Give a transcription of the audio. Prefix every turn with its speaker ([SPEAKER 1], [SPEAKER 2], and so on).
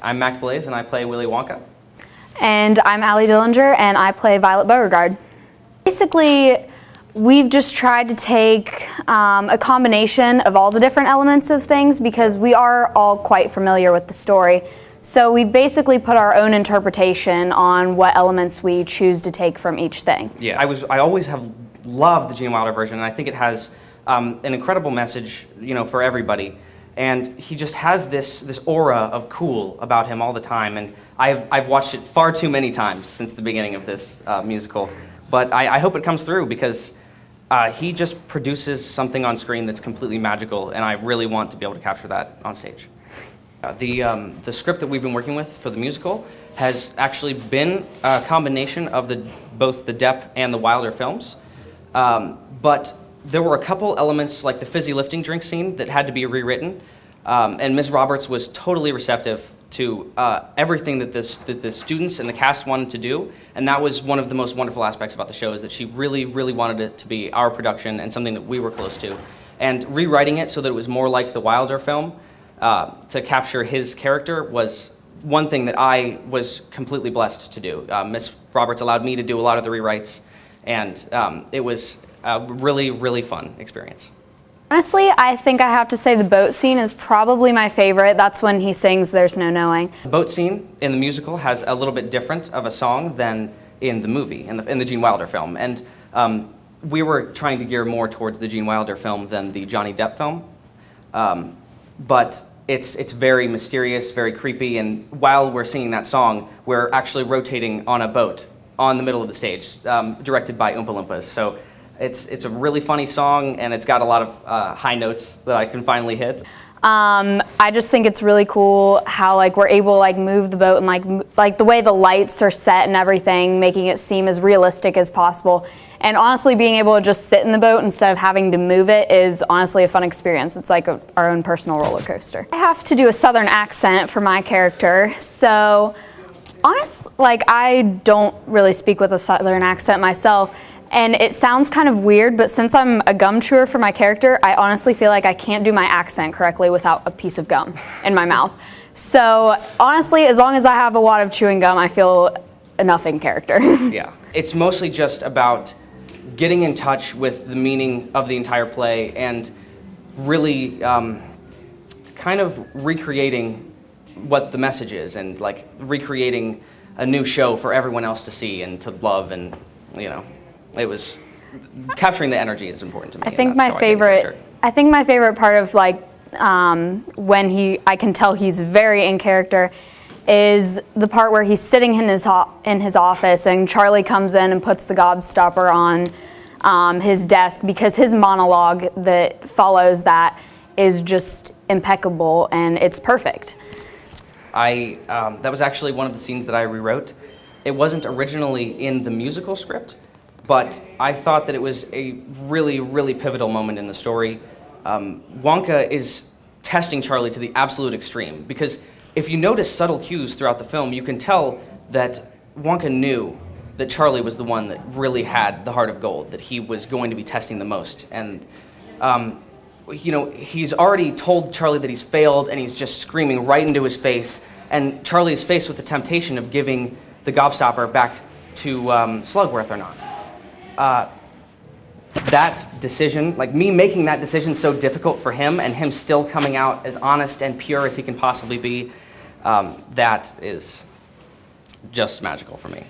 [SPEAKER 1] I'm Mac Blaze, and I play Willy Wonka.
[SPEAKER 2] And I'm Allie Dillinger, and I play Violet Beauregard. Basically, we've just tried to take a combination of all the different elements of things because we are all quite familiar with the story. So we basically put our own interpretation on what elements we choose to take from each thing.
[SPEAKER 1] Yeah, I always have loved the Gene Wilder version, and I think it has an incredible message, for everybody. And he just has this aura of cool about him all the time, and I've watched it far too many times since the beginning of this musical. But I hope it comes through because he just produces something on screen that's completely magical, and I really want to be able to capture that on stage. The script that we've been working with for the musical has actually been a combination of both the Depp and the Wilder films, but there were a couple elements like the fizzy lifting drink scene that had to be rewritten, and Ms. Roberts was totally receptive to everything that the students and the cast wanted to do, and that was one of the most wonderful aspects about the show, is that she really, really wanted it to be our production and something that we were close to. And rewriting it so that it was more like the Wilder film, to capture his character, was one thing that I was completely blessed to do. Ms. Roberts allowed me to do a lot of the rewrites, and it was a really, really fun experience.
[SPEAKER 2] Honestly, I think I have to say the boat scene is probably my favorite. That's when he sings "There's No Knowing."
[SPEAKER 1] The boat scene in the musical has a little bit different of a song than in the movie, in the Gene Wilder film. And we were trying to gear more towards the Gene Wilder film than the Johnny Depp film. But it's very mysterious, very creepy, and while we're singing that song, we're actually rotating on a boat on the middle of the stage, directed by Oompa Loompas. So it's a really funny song, and it's got a lot of high notes that I can finally hit.
[SPEAKER 2] I just think it's really cool how we're able to move the boat, and like the way the lights are set and everything, making it seem as realistic as possible. And honestly, being able to just sit in the boat instead of having to move it is honestly a fun experience. It's like our own personal roller coaster. I have to do a Southern accent for my character, so honestly, I don't really speak with a Southern accent myself. And it sounds kind of weird, but since I'm a gum chewer for my character, I honestly feel like I can't do my accent correctly without a piece of gum in my mouth. So honestly, as long as I have a wad of chewing gum, I feel enough in character.
[SPEAKER 1] Yeah, it's mostly just about getting in touch with the meaning of the entire play and really kind of recreating what the message is, and recreating a new show for everyone else to see and to love, and it was capturing the energy is important to me.
[SPEAKER 2] I think my favorite part of when I can tell he's very in character is the part where he's sitting in his office and Charlie comes in and puts the gobstopper on his desk, because his monologue that follows that is just impeccable and it's perfect.
[SPEAKER 1] That was actually one of the scenes that I rewrote. It wasn't originally in the musical script, but I thought that it was a really, really pivotal moment in the story. Wonka is testing Charlie to the absolute extreme, because if you notice subtle cues throughout the film, you can tell that Wonka knew that Charlie was the one that really had the heart of gold, that he was going to be testing the most. And he's already told Charlie that he's failed, and he's just screaming right into his face, and Charlie is faced with the temptation of giving the gobstopper back to Slugworth or not. That decision, me making that decision so difficult for him, and him still coming out as honest and pure as he can possibly be, that is just magical for me.